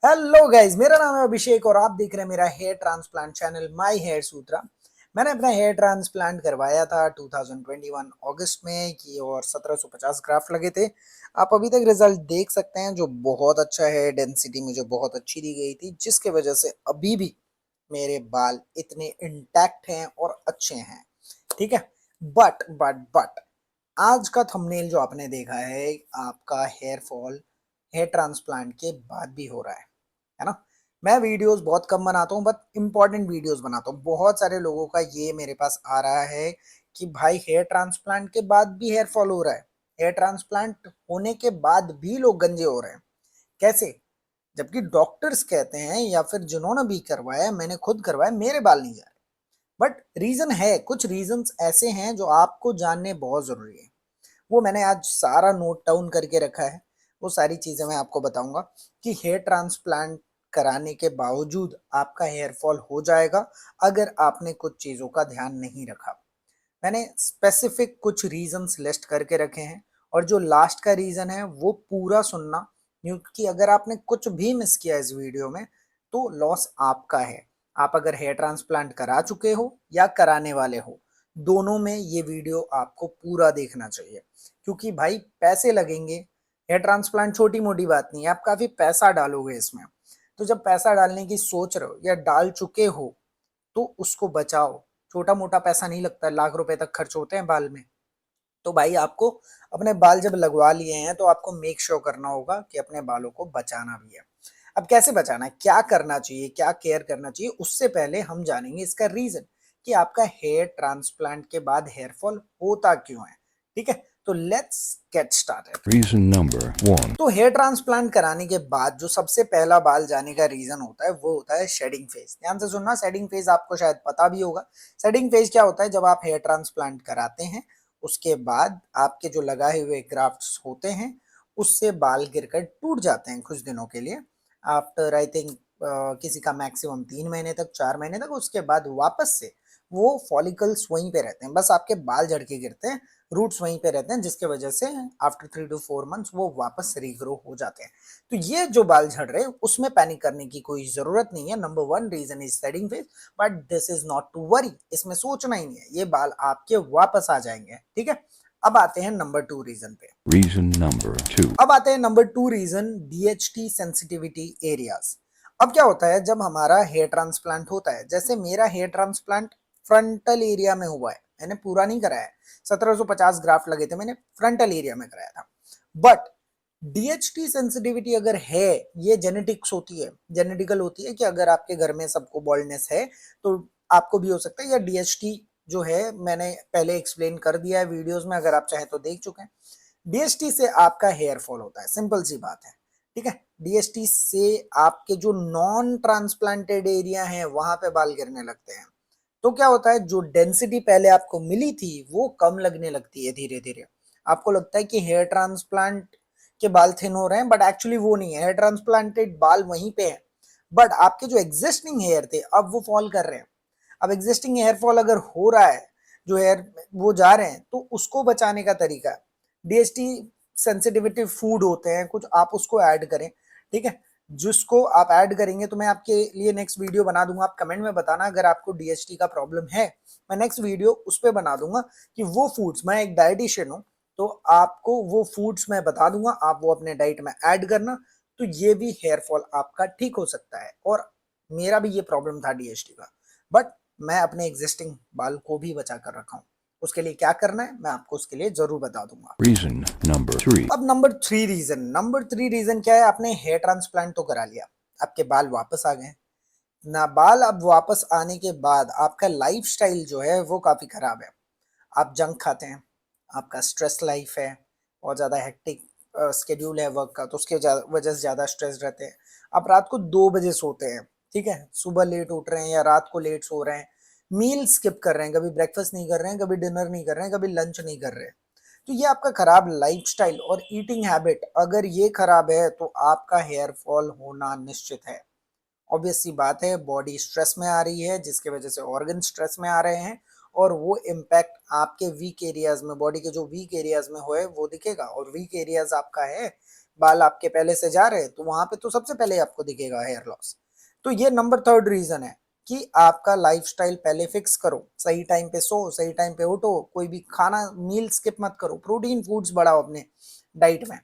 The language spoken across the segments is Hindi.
हेलो गाइस, मेरा नाम है अभिषेक और आप देख रहे हैं मेरा hair transplant channel my hair Sutra. मैंने अपना हेयर ट्रांसप्लांट करवाया था 2021 अगस्त में की और 1750 ग्राफ्ट लगे थे। आप अभी तक रिजल्ट देख सकते हैं जो बहुत अच्छा है। डेंसिटी मुझे बहुत अच्छी दी गई थी जिसके वजह से अभी भी मेरे बाल इतने इंटैक्ट हैं और अच्छे हैं। ठीक है। बट आज का थंबनेल जो आपने देखा है, आपका हेयर फॉल हेयर ट्रांसप्लांट के बाद भी हो रहा है ना। मैं वीडियोस बहुत कम बनाता हूँ बट इंपॉर्टेंट वीडियोस बनाता हूँ। बहुत सारे लोगों का ये मेरे पास आ रहा है कि भाई हेयर ट्रांसप्लांट के बाद भी हेयर फॉल हो रहा है, हेयर ट्रांसप्लांट होने के बाद भी लोग गंजे हो रहे हैं। कैसे? जबकि डॉक्टर्स कहते हैं या फिर जिन्होंने भी करवाया, मैंने खुद करवाया, मेरे बाल नहीं जा रहे। बट रीजन है, कुछ रीजंस ऐसे हैं जो आपको जानने बहुत जरूरी है। वो मैंने आज सारा नोट डाउन करके रखा है। वो सारी चीजें मैं आपको बताऊंगा कि हेयर ट्रांसप्लांट कराने के बावजूद आपका हेयर फॉल हो जाएगा अगर आपने कुछ चीजों का ध्यान नहीं रखा। मैंने स्पेसिफिक कुछ रीजंस लिस्ट करके रखे हैं और जो लास्ट का रीजन है वो पूरा सुनना, क्योंकि अगर आपने कुछ भी मिस किया इस वीडियो में तो लॉस आपका है। आप अगर हेयर ट्रांसप्लांट करा चुके हो या कराने वाले हो, दोनों में ये वीडियो आपको पूरा देखना चाहिए, क्योंकि भाई पैसे लगेंगे। हेयर ट्रांसप्लांट छोटी मोटी बात नहीं है, आप काफी पैसा डालोगे इसमें। तो जब पैसा डालने की सोच रहे हो या डाल चुके हो तो उसको बचाओ। छोटा मोटा पैसा नहीं लगता, लाख रुपए तक खर्च होते हैं बाल में। तो भाई आपको अपने बाल जब लगवा लिए हैं तो आपको मेक श्योर करना होगा कि अपने बालों को बचाना भी है। अब कैसे बचाना है, क्या करना चाहिए, क्या केयर करना चाहिए, उससे पहले हम जानेंगे इसका रीजन कि आपका हेयर ट्रांसप्लांट के बाद हेयर फॉल होता क्यों है। ठीक है, तो let's get started. Reason number one. तो हेयर ट्रांसप्लांट कराने के बाद जो सबसे पहला बाल जाने का रीजन होता है वो होता है शेडिंग फेज। ध्यान से सुनना, शेडिंग फेज आपको शायद पता भी होगा। शेडिंग फेज क्या होता है? जब आप हेयर ट्रांसप्लांट कराते हैं उसके बाद आपके जो लगाए हुए ग्राफ्ट्स होते हैं उससे बाल गिरकर टूट जाते हैं कुछ दिनों के लिए। आफ्टर आई थिंक किसी का मैक्सिमम 3 महीने तक, 4 महीने तक, उसके बाद वापस से वो फॉलिकल्स वहीं पे रहते हैं, बस आपके बाल झड़ के गिरते हैं, रूट्स वहीं पे रहते हैं, जिसके वजह से आफ्टर 3 to 4 मंथ्स वो वापस रीग्रो हो जाते हैं। तो ये जो बाल झड़ रहे हैं उसमें पैनिक करने की कोई जरूरत नहीं है। Number one reason is setting phase, but this is not to worry, इसमें सोचना ही नहीं है, ये बाल आपके वापस आ जाएंगे। ठीक है। अब आते हैं नंबर टू रीजन पे। Reason number two. अब आते हैं number two reason, DHT sensitivity areas. अब क्या होता है जब हमारा हेयर ट्रांसप्लांट होता है, जैसे मेरा हेयर ट्रांसप्लांट फ्रंटल एरिया में हुआ है, मैंने पूरा नहीं कराया है। 1750 ग्राफ्ट लगे थे, मैंने फ्रंटल एरिया में कराया था। बट डीएचटी सेंसिटिविटी अगर है, ये जेनेटिक्स होती है, जेनेटिकल होती है कि अगर आपके घर में सबको बॉल्डनेस है तो आपको भी हो सकता है। या डीएचटी जो है मैंने पहले एक्सप्लेन कर दिया है वीडियोस में, अगर आप चाहें तो देख चुके हैं। डीएसटी से आपका हेयर फॉल होता है, सिंपल सी बात है। ठीक है। डीएसटी से आपके जो नॉन ट्रांसप्लांटेड एरिया है वहां पे बाल गिरने लगते हैं। तो क्या होता है, जो डेंसिटी पहले आपको मिली थी वो कम लगने लगती है धीरे धीरे। आपको लगता है कि हेयर ट्रांसप्लांट के बाल थिन हो रहे हैं, बट एक्चुअली वो नहीं है, हेयर ट्रांसप्लांटेड बाल वहीं पे है। बट आपके जो एग्जिस्टिंग हेयर थे अब वो फॉल कर रहे हैं। अब एग्जिस्टिंग हेयर फॉल अगर हो रहा है, जो हेयर वो जा रहे हैं, तो उसको बचाने का तरीका है डीएसटी सेंसिटिविटी फूड होते हैं कुछ, आप उसको ऐड करें। ठीक है। जिसको आप ऐड करेंगे तो मैं आपके लिए नेक्स्ट वीडियो बना दूंगा। आप कमेंट में बताना अगर आपको डीएसटी का प्रॉब्लम है, मैं नेक्स्ट वीडियो उस पर बना दूंगा कि वो फूड्स, मैं एक डाइटिशियन हूँ तो आपको वो फूड्स मैं बता दूंगा, आप वो अपने डाइट में ऐड करना। तो ये भी हेयर फॉल आपका ठीक हो सकता है। और मेरा भी ये प्रॉब्लम था डीएसटी का, बट मैं अपने एग्जिस्टिंग बाल को भी बचा कर रखा हूँ। उसके लिए क्या करना है मैं आपको उसके लिए जरूर बता दूंगा। Reason number three. अब नंबर थ्री रीजन क्या है? आपने हेयर ट्रांसप्लांट तो करा लिया, आपके बाल वापस आ गए ना। बाल अब वापस आने के बाद आपका लाइफस्टाइल जो है वो काफी खराब है। आप जंक खाते हैं, आपका स्ट्रेस लाइफ है, बहुत ज़्यादा हेक्टिक स्केड्यूल है वर्क का, तो उसके वजह से ज़्यादा स्ट्रेस रहते हैं। आप रात को 2 बजे सोते हैं, ठीक है, सुबह लेट उठ रहे हैं या रात को लेट सो रहे हैं, मील स्किप कर रहे हैं, कभी ब्रेकफास्ट नहीं कर रहे हैं, कभी डिनर नहीं कर रहे हैं, कभी लंच नहीं कर रहे हैं। तो ये आपका खराब लाइफस्टाइल और ईटिंग हैबिट अगर ये खराब है तो आपका हेयर फॉल होना निश्चित है। ऑब्वियस सी बात है, बॉडी स्ट्रेस में आ रही है जिसकी वजह से ऑर्गन स्ट्रेस में आ रहे हैं, और वो इम्पैक्ट आपके वीक एरियाज में, बॉडी के जो वीक एरियाज में होए वो दिखेगा। और वीक एरियाज आपका है बाल आपके पहले से जा रहे हैं तो वहां पे तो सबसे पहले आपको दिखेगा हेयर लॉस। तो ये नंबर थर्ड रीजन है कि आपका लाइफस्टाइल पहले फिक्स करो, सही टाइम पे सो, सही टाइम पे उठो, कोई भी खाना मील स्किप मत करो, प्रोटीन फूड्स बढ़ाओ अपने डाइट में,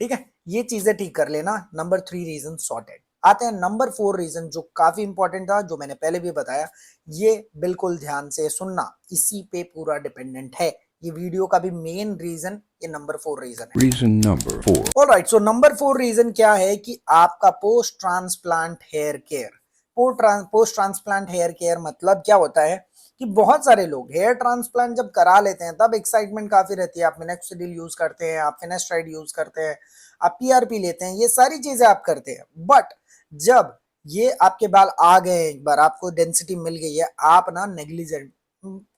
ठीक है। ये चीजें ठीक कर लेना, नंबर 3 रीजन सॉर्टेड। आते हैं नंबर 4 रीजन जो काफी इंपॉर्टेंट था, जो मैंने पहले भी बताया। ये बिल्कुल ध्यान से सुनना, इसी पे पूरा डिपेंडेंट है ये वीडियो का भी मेन रीजन, ये नंबर 4 रीजन है। Reason number 4. Alright, so number 4 reason क्या है कि आपका post transplant hair care. Post transplant hair care मतलब क्या होता है कि बहुत सारे लोग हेयर ट्रांसप्लांट जब करा लेते हैं तब एक्साइटमेंट काफी रहती है, आप मिनोक्सिडिल यूज करते हैं, आप फिनेस्ट्राइड यूज करते हैं, आप पीआरपी लेते हैं, ये सारी चीजें आप करते हैं। बट जब ये आपके बाल आ गए, एक बार आपको डेंसिटी मिल गई है, आप ना नेग्लिजेंट,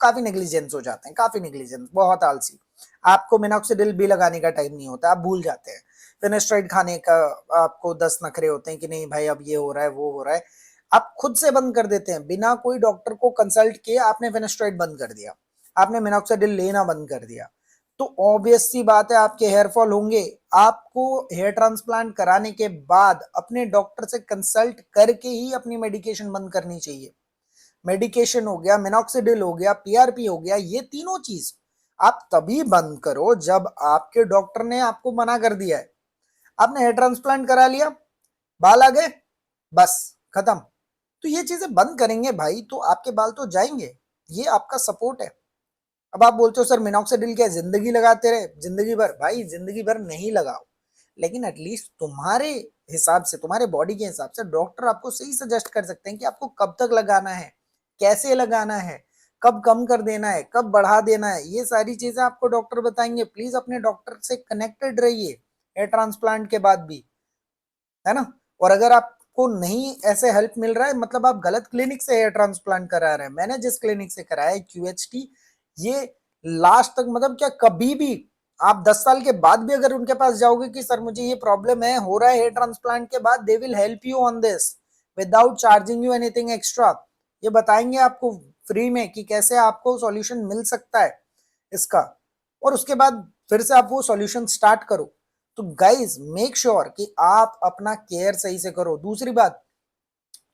काफी नेग्लिजेंस हो जाते हैं, काफी नेग्लिजेंस, बहुत आलसी। आपको मिनोक्सिडिल भी लगाने का टाइम नहीं होता, आप भूल जाते हैं। फिनेस्ट्राइड खाने का आपको 10 नखरे होते हैं कि नहीं भाई अब ये हो रहा है वो हो रहा है, आप खुद से बंद कर देते हैं बिना कोई डॉक्टर को कंसल्ट किए। आपने फिनेस्ट्राइड बंद कर दिया, आपने मिनोक्सिडिल लेना बंद कर दिया, तो ऑब्वियस सी बात है आपके हेयर फॉल होंगे। आपको हेयर ट्रांसप्लांट कराने के बाद अपने डॉक्टर से कंसल्ट करके ही अपनी मेडिकेशन बंद करनी चाहिए। मेडिकेशन हो गया, मिनोक्सिडिल हो गया, पीआरपी हो गया, ये तीनों चीज आप तभी बंद करो जब आपके डॉक्टर ने आपको मना कर दिया है। आपने हेयर ट्रांसप्लांट करा लिया, बाल आ गए, बस खत्म। तो ये चीजें बंद करेंगे भाई तो आपके बाल तो जाएंगे, ये आपका सपोर्ट है। अब आप बोलते हो सर मिनोक्सिडिल क्या जिंदगी लगाते रहे, जिंदगी भर? भाई जिंदगी भर नहीं लगाओ, लेकिन एटलीस्ट तुम्हारे हिसाब से, तुम्हारे बॉडी के हिसाब से डॉक्टर आपको सही सजेस्ट कर सकते हैं कि आपको कब तक लगाना है, कैसे लगाना है, कब कम कर देना है, कब बढ़ा देना है, ये सारी चीजें आपको डॉक्टर बताएंगे। प्लीज अपने डॉक्टर से कनेक्टेड रहिए हेयर ट्रांसप्लांट के बाद भी, है ना। और अगर आपको नहीं ऐसे हेल्प मिल रहा है, मतलब आप गलत क्लिनिक से हेयर ट्रांसप्लांट करा रहे हैं। मैंने जिस क्लिनिक से कराया है QHT, ये लास्ट तक, मतलब क्या कभी भी आप 10 साल के बाद भी अगर उनके पास जाओगे कि सर मुझे ये प्रॉब्लम है, हो रहा है हेयर ट्रांसप्लांट के बाद, they will help you on this without charging you anything extra. ये बताएंगे आपको फ्री में कि कैसे आपको सॉल्यूशन मिल सकता है इसका, और उसके बाद फिर से आप वो सॉल्यूशन स्टार्ट करो। तो गाइज मेक श्योर कि आप अपना केयर सही से करो। दूसरी बात,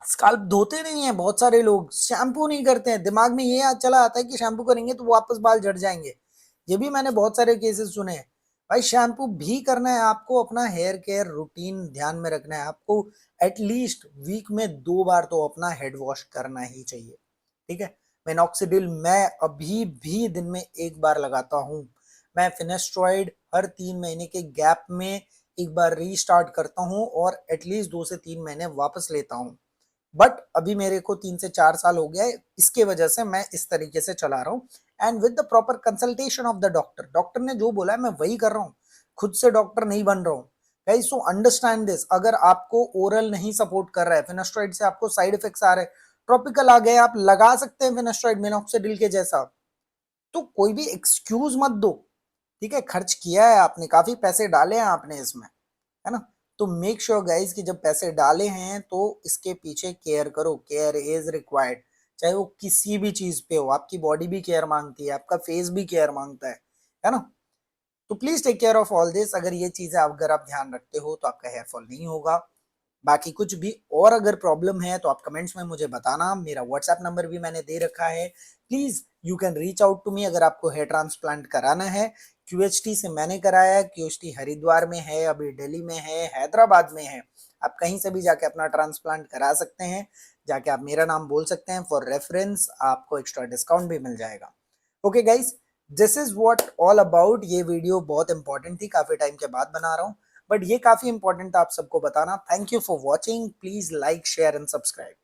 स्काल्प धोते नहीं है बहुत सारे लोग, शैम्पू नहीं करते हैं, दिमाग में ये चला आता है कि शैम्पू करेंगे तो वापस बाल झड़ जाएंगे। ये भी मैंने बहुत सारे केसेस सुने हैं। भाई शैम्पू भी करना है आपको, अपना हेयर केयर रूटीन ध्यान में रखना है आपको। एटलीस्ट वीक में 2 बार तो अपना हेड वॉश करना ही चाहिए, ठीक है। मिनोक्सिडिल मैं अभी भी दिन में 1 बार लगाता हूँ। मैं फिनेस्ट्रॉइड हर 3 महीने के गैप में एक बार रीस्टार्ट करता हूँ और एटलीस्ट 2 से 3 महीने वापस लेता हूँ। बट अभी मेरे को 3 से 4 साल हो गया है, इसके वजह से मैं इस तरीके से चला रहा हूँ, and with the proper consultation of the doctor. Doctor ने जो बोला है मैं वही कर रहा हूँ, खुद से डॉक्टर नहीं बन रहा हूँ। गाइस सो अंडरस्टैंड दिस, अगर आपको ओरल नहीं सपोर्ट कर रहा है, फिनेस्ट्रॉइड से आपको साइड इफेक्ट्स आ रहे हैं, ट्रॉपिकल आ गए, आप लगा सकते हैं फिनेस्ट्रॉइड मिनोक्सिडिल के जैसा, तो कोई भी एक्सक्यूज मत दो, ठीक है। खर्च किया है आपने, काफी पैसे डाले हैं आपने इसमें, है ना। तो मेक श्योर गाइज कि जब पैसे डाले हैं तो इसके पीछे केयर करो, केयर इज रिक्वायर्ड। चाहे वो किसी भी चीज पे हो, आपकी बॉडी भी केयर मांगती है, आपका फेस भी केयर मांगता है ना। तो please take care of all this. अगर ये चीजें अगर आप ध्यान रखते हो तो आपका हेयर फॉल नहीं होगा। बाकी कुछ भी और अगर प्रॉब्लम है तो आप कमेंट्स में मुझे बताना, मेरा व्हाट्सएप नंबर भी मैंने दे रखा है। Please you can reach out to me अगर आपको हेयर ट्रांसप्लांट कराना है। QHT से मैंने कराया है, QHT हरिद्वार में है, अभी दिल्ली में है, हैदराबाद में है। आप कहीं से भी जाके अपना ट्रांसप्लांट करा सकते हैं, जाके आप मेरा नाम बोल सकते हैं, फॉर रेफरेंस आपको एक्स्ट्रा डिस्काउंट भी मिल जाएगा। Okay guys, this is what all about. ये वीडियो बहुत इंपॉर्टेंट थी, काफी टाइम के बाद बना रहा हूँ, बट ये काफी इंपॉर्टेंट था आप सबको बताना। Thank you for watching, please like share and subscribe.